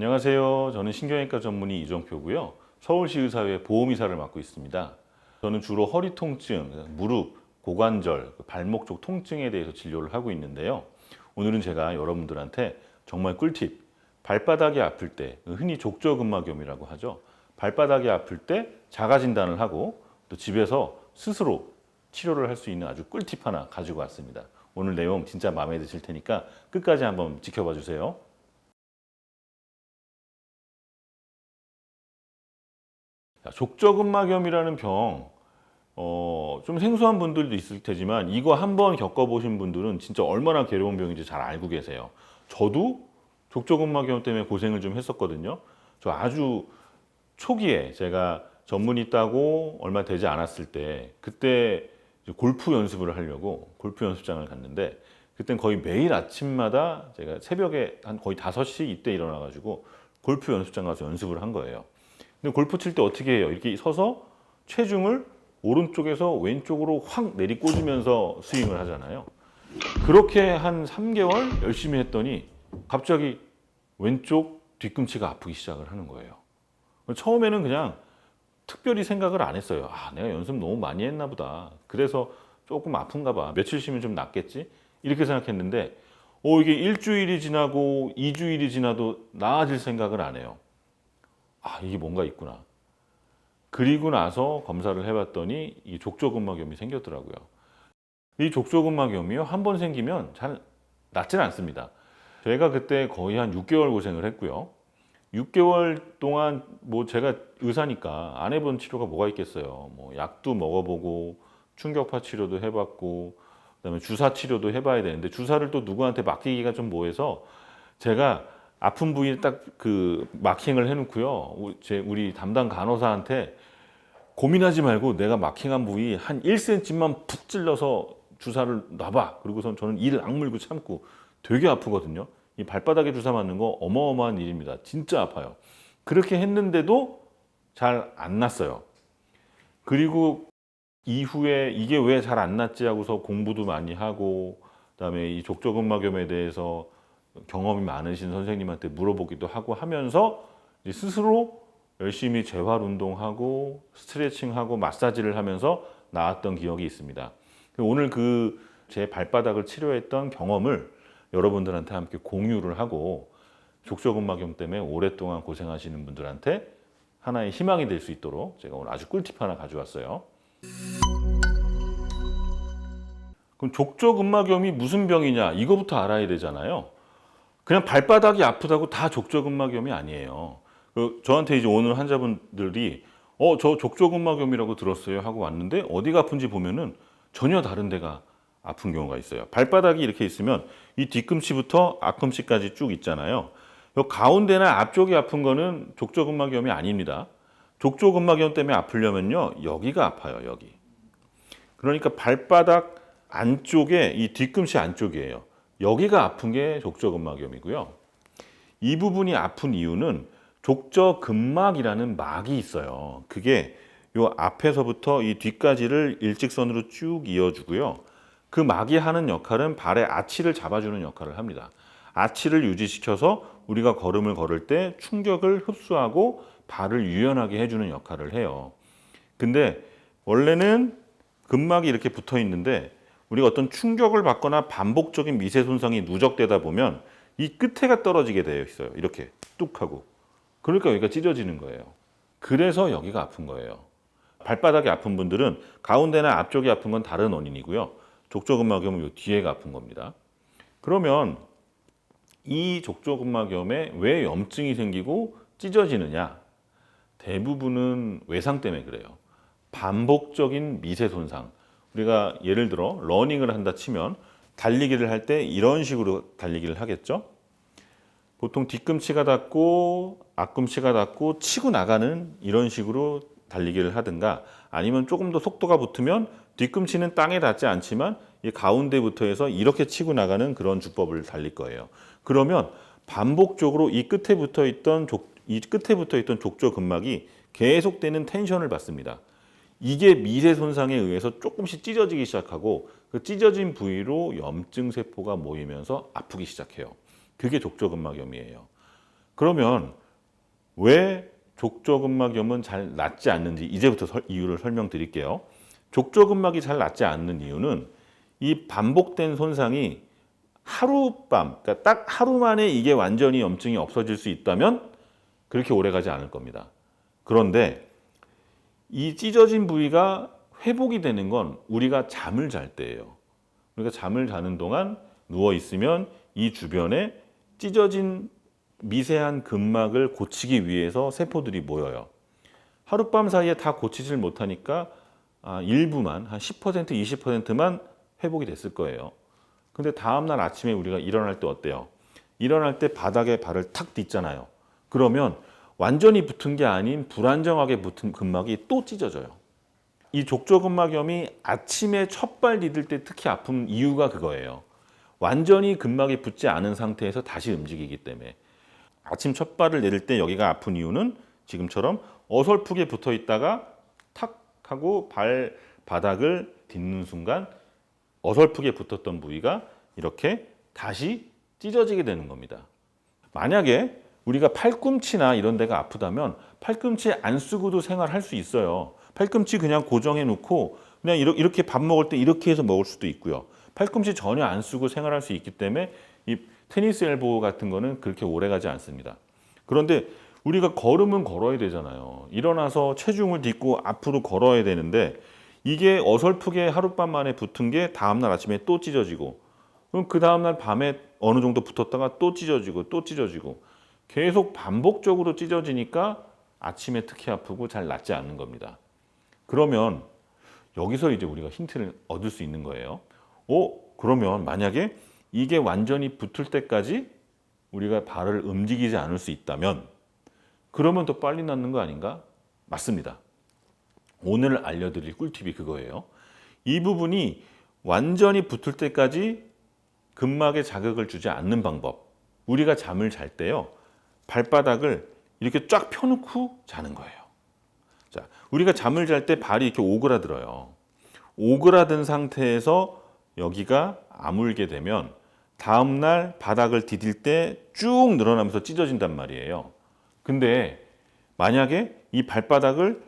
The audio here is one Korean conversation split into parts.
안녕하세요. 저는 신경외과 전문의 이종표고요. 서울시의사회 보험이사를 맡고 있습니다. 저는 주로 허리 통증, 무릎, 고관절, 발목 쪽 통증에 대해서 진료를 하고 있는데요. 오늘은 제가 여러분들한테 정말 꿀팁, 발바닥이 아플 때, 흔히 족저근막염이라고 하죠. 발바닥이 아플 때 자가 진단을 하고 또 집에서 스스로 치료를 할 수 있는 아주 꿀팁 하나 가지고 왔습니다. 오늘 내용 진짜 마음에 드실 테니까 끝까지 한번 지켜봐 주세요. 족저근막염이라는 병, 좀 생소한 분들도 있을 테지만 이거 한번 겪어보신 분들은 진짜 얼마나 괴로운 병인지 잘 알고 계세요. 저도 족저근막염 때문에 고생을 좀 했었거든요. 저 아주 초기에 제가 전문의 따고 얼마 되지 않았을 때 그때 이제 골프 연습을 하려고 골프 연습장을 갔는데 그땐 거의 매일 아침마다 제가 새벽에 한 거의 5시 이때 일어나가지고 골프 연습장 가서 연습을 한 거예요. 근데 골프 칠 때 어떻게 해요? 이렇게 서서 체중을 오른쪽에서 왼쪽으로 확 내리꽂으면서 스윙을 하잖아요. 그렇게 한 3개월 열심히 했더니 갑자기 왼쪽 뒤꿈치가 아프기 시작을 하는 거예요. 처음에는 그냥 특별히 생각을 안 했어요. 아, 내가 연습 너무 많이 했나 보다. 그래서 조금 아픈가 봐. 며칠 쉬면 좀 낫겠지? 이렇게 생각했는데 이게 일주일이 지나고 2주일이 지나도 나아질 생각을 안 해요. 아, 이게 뭔가 있구나. 그리고 나서 검사를 해봤더니 이 족저근막염이 생겼더라고요. 이 족저근막염이요, 한 번 생기면 잘 낫지는 않습니다. 제가 그때 거의 한 6개월 고생을 했고요. 6개월 동안 뭐 제가 의사니까 안 해본 치료가 뭐가 있겠어요. 뭐 약도 먹어보고 충격파 치료도 해봤고 그다음에 주사 치료도 해봐야 되는데 주사를 또 누구한테 맡기기가 좀 뭐해서 제가 아픈 부위에 딱 그 마킹을 해놓고요. 우리 담당 간호사한테 고민하지 말고 내가 마킹한 부위 한 1cm만 푹 찔러서 주사를 놔봐. 그리고선 저는 이를 악물고 참고 되게 아프거든요. 이 발바닥에 주사 맞는 거 어마어마한 일입니다. 진짜 아파요. 그렇게 했는데도 잘 안 났어요. 그리고 이후에 이게 왜 잘 안 났지 하고서 공부도 많이 하고 그다음에 이 족저근막염에 대해서 경험이 많으신 선생님한테 물어보기도 하고 하면서 스스로 열심히 재활 운동하고 스트레칭하고 마사지를 하면서 나았던 기억이 있습니다. 오늘 그 제 발바닥을 치료했던 경험을 여러분들한테 함께 공유를 하고 족저근막염 때문에 오랫동안 고생하시는 분들한테 하나의 희망이 될 수 있도록 제가 오늘 아주 꿀팁 하나 가져왔어요. 그럼 족저근막염이 무슨 병이냐 이거부터 알아야 되잖아요. 그냥 발바닥이 아프다고 다 족저근막염이 아니에요. 저한테 이제 오늘 환자분들이 저 족저근막염이라고 들었어요 하고 왔는데 어디가 아픈지 보면은 전혀 다른 데가 아픈 경우가 있어요. 발바닥이 이렇게 있으면 이 뒤꿈치부터 앞꿈치까지 쭉 있잖아요. 요 가운데나 앞쪽이 아픈 거는 족저근막염이 아닙니다. 족저근막염 때문에 아프려면요 여기가 아파요. 여기. 그러니까 발바닥 안쪽에 이 뒤꿈치 안쪽이에요. 여기가 아픈 게 족저근막염이고요. 이 부분이 아픈 이유는 족저근막이라는 막이 있어요. 그게 요 앞에서부터 이 뒤까지를 일직선으로 쭉 이어주고요. 그 막이 하는 역할은 발의 아치를 잡아주는 역할을 합니다. 아치를 유지시켜서 우리가 걸음을 걸을 때 충격을 흡수하고 발을 유연하게 해주는 역할을 해요. 근데 원래는 근막이 이렇게 붙어 있는데 우리가 어떤 충격을 받거나 반복적인 미세 손상이 누적되다 보면 이 끝에가 떨어지게 되어 있어요. 이렇게 뚝 하고. 그러니까 여기가 찢어지는 거예요. 그래서 여기가 아픈 거예요. 발바닥이 아픈 분들은 가운데나 앞쪽이 아픈 건 다른 원인이고요. 족저근막염은 이 뒤에가 아픈 겁니다. 그러면 이 족저근막염에 왜 염증이 생기고 찢어지느냐? 대부분은 외상 때문에 그래요. 반복적인 미세 손상. 우리가 예를 들어 러닝을 한다 치면 달리기를 할 때 이런 식으로 달리기를 하겠죠. 보통 뒤꿈치가 닿고 앞꿈치가 닿고 치고 나가는 이런 식으로 달리기를 하든가 아니면 조금 더 속도가 붙으면 뒤꿈치는 땅에 닿지 않지만 이 가운데부터 해서 이렇게 치고 나가는 그런 주법을 달릴 거예요. 그러면 반복적으로 이 끝에 붙어 있던 족저근막이 계속되는 텐션을 받습니다. 이게 미세 손상에 의해서 조금씩 찢어지기 시작하고 그 찢어진 부위로 염증 세포가 모이면서 아프기 시작해요. 그게 족저근막염이에요. 그러면 왜 족저근막염은 잘 낫지 않는지 이제부터 이유를 설명드릴게요. 족저근막이 잘 낫지 않는 이유는 이 반복된 손상이 하룻밤, 그러니까 딱 하루 만에 이게 완전히 염증이 없어질 수 있다면 그렇게 오래 가지 않을 겁니다. 그런데 이 찢어진 부위가 회복이 되는 건 우리가 잠을 잘 때예요. 우리가 잠을 자는 동안 누워 있으면 이 주변에 찢어진 미세한 근막을 고치기 위해서 세포들이 모여요. 하룻밤 사이에 다 고치질 못하니까 일부만 한 10%, 20%만 회복이 됐을 거예요. 근데 다음날 아침에 우리가 일어날 때 어때요? 일어날 때 바닥에 발을 탁 딛잖아요. 그러면 완전히 붙은 게 아닌 불안정하게 붙은 근막이 또 찢어져요. 이 족저근막염이 아침에 첫 발 디딜 때 특히 아픈 이유가 그거예요. 완전히 근막이 붙지 않은 상태에서 다시 움직이기 때문에. 아침 첫 발을 내릴 때 여기가 아픈 이유는 지금처럼 어설프게 붙어 있다가 탁 하고 발바닥을 딛는 순간 어설프게 붙었던 부위가 이렇게 다시 찢어지게 되는 겁니다. 만약에 우리가 팔꿈치나 이런 데가 아프다면 팔꿈치 안 쓰고도 생활할 수 있어요. 팔꿈치 그냥 고정해 놓고 그냥 이렇게 밥 먹을 때 이렇게 해서 먹을 수도 있고요. 팔꿈치 전혀 안 쓰고 생활할 수 있기 때문에 이 테니스 엘보 같은 거는 그렇게 오래 가지 않습니다. 그런데 우리가 걸음은 걸어야 되잖아요. 일어나서 체중을 딛고 앞으로 걸어야 되는데 이게 어설프게 하룻밤 만에 붙은 게 다음날 아침에 또 찢어지고 그럼 그 다음날 밤에 어느 정도 붙었다가 또 찢어지고 또 찢어지고 계속 반복적으로 찢어지니까 아침에 특히 아프고 잘 낫지 않는 겁니다. 그러면 여기서 이제 우리가 힌트를 얻을 수 있는 거예요. 그러면 만약에 이게 완전히 붙을 때까지 우리가 발을 움직이지 않을 수 있다면 그러면 더 빨리 낫는 거 아닌가? 맞습니다. 오늘 알려드릴 꿀팁이 그거예요. 이 부분이 완전히 붙을 때까지 근막에 자극을 주지 않는 방법. 우리가 잠을 잘 때요. 발바닥을 이렇게 쫙 펴놓고 자는 거예요. 자, 우리가 잠을 잘 때 발이 이렇게 오그라들어요. 오그라든 상태에서 여기가 아물게 되면 다음날 바닥을 디딜 때 쭉 늘어나면서 찢어진단 말이에요. 근데 만약에 이 발바닥을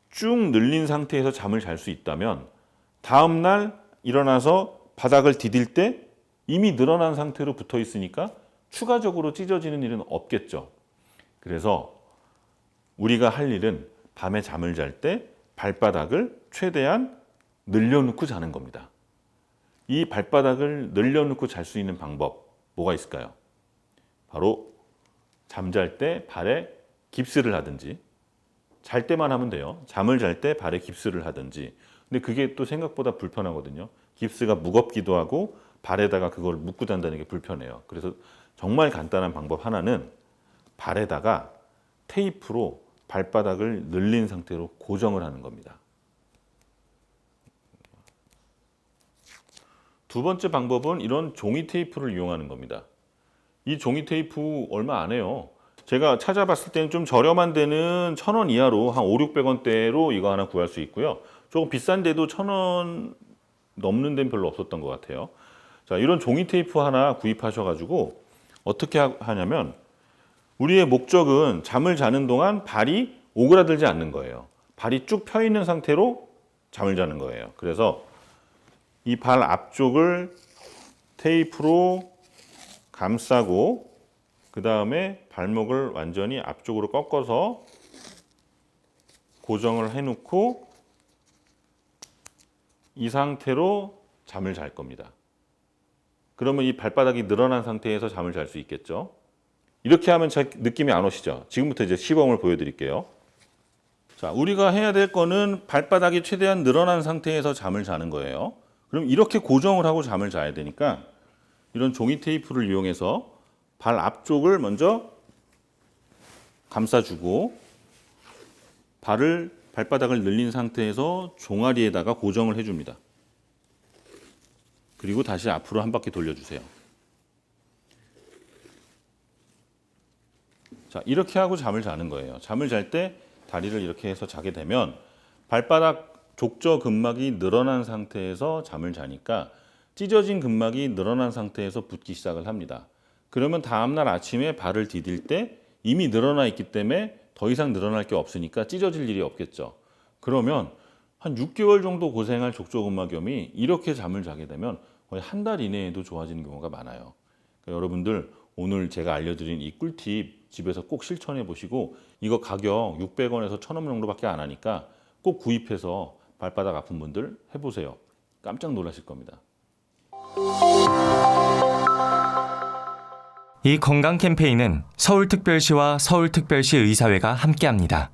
쭉 늘린 상태에서 잠을 잘 수 있다면 다음날 일어나서 바닥을 디딜 때 이미 늘어난 상태로 붙어 있으니까 추가적으로 찢어지는 일은 없겠죠. 그래서 우리가 할 일은 밤에 잠을 잘 때 발바닥을 최대한 늘려놓고 자는 겁니다. 이 발바닥을 늘려놓고 잘 수 있는 방법 뭐가 있을까요? 바로 잠잘 때 발에 깁스를 하든지 잘 때만 하면 돼요. 잠을 잘 때 발에 깁스를 하든지 근데 그게 또 생각보다 불편하거든요. 깁스가 무겁기도 하고 발에다가 그걸 묶고 잔다는 게 불편해요. 그래서 정말 간단한 방법 하나는 발에다가 테이프로 발바닥을 늘린 상태로 고정을 하는 겁니다. 두 번째 방법은 이런 종이 테이프를 이용하는 겁니다. 이 종이 테이프 얼마 안 해요. 제가 찾아봤을 때는 좀 저렴한 데는 1,000원 이하로 한 500~600원대로 이거 하나 구할 수 있고요. 조금 비싼 데도 1,000원 넘는 데는 별로 없었던 것 같아요. 자, 이런 종이 테이프 하나 구입하셔가지고 어떻게 하냐면 우리의 목적은 잠을 자는 동안 발이 오그라들지 않는 거예요. 발이 쭉 펴 있는 상태로 잠을 자는 거예요. 그래서 이 발 앞쪽을 테이프로 감싸고 그 다음에 발목을 완전히 앞쪽으로 꺾어서 고정을 해놓고 이 상태로 잠을 잘 겁니다. 그러면 이 발바닥이 늘어난 상태에서 잠을 잘 수 있겠죠. 이렇게 하면 잘 느낌이 안 오시죠? 지금부터 이제 시범을 보여드릴게요. 자, 우리가 해야 될 거는 발바닥이 최대한 늘어난 상태에서 잠을 자는 거예요. 그럼 이렇게 고정을 하고 잠을 자야 되니까 이런 종이 테이프를 이용해서 발 앞쪽을 먼저 감싸주고 발바닥을 늘린 상태에서 종아리에다가 고정을 해줍니다. 그리고 다시 앞으로 한 바퀴 돌려주세요. 자, 이렇게 하고 잠을 자는 거예요. 잠을 잘 때 다리를 이렇게 해서 자게 되면 발바닥 족저 근막이 늘어난 상태에서 잠을 자니까 찢어진 근막이 늘어난 상태에서 붙기 시작을 합니다. 그러면 다음날 아침에 발을 디딜 때 이미 늘어나 있기 때문에 더 이상 늘어날 게 없으니까 찢어질 일이 없겠죠. 그러면 한 6개월 정도 고생할 족저근막염이 이렇게 잠을 자게 되면 거의 한 달 이내에도 좋아지는 경우가 많아요. 그러니까 여러분들 오늘 제가 알려드린 이 꿀팁 집에서 꼭 실천해 보시고 이거 가격 600원에서 1,000원 정도밖에 안 하니까 꼭 구입해서 발바닥 아픈 분들 해보세요. 깜짝 놀라실 겁니다. 이 건강 캠페인은 서울특별시와 서울특별시 의사회가 함께합니다.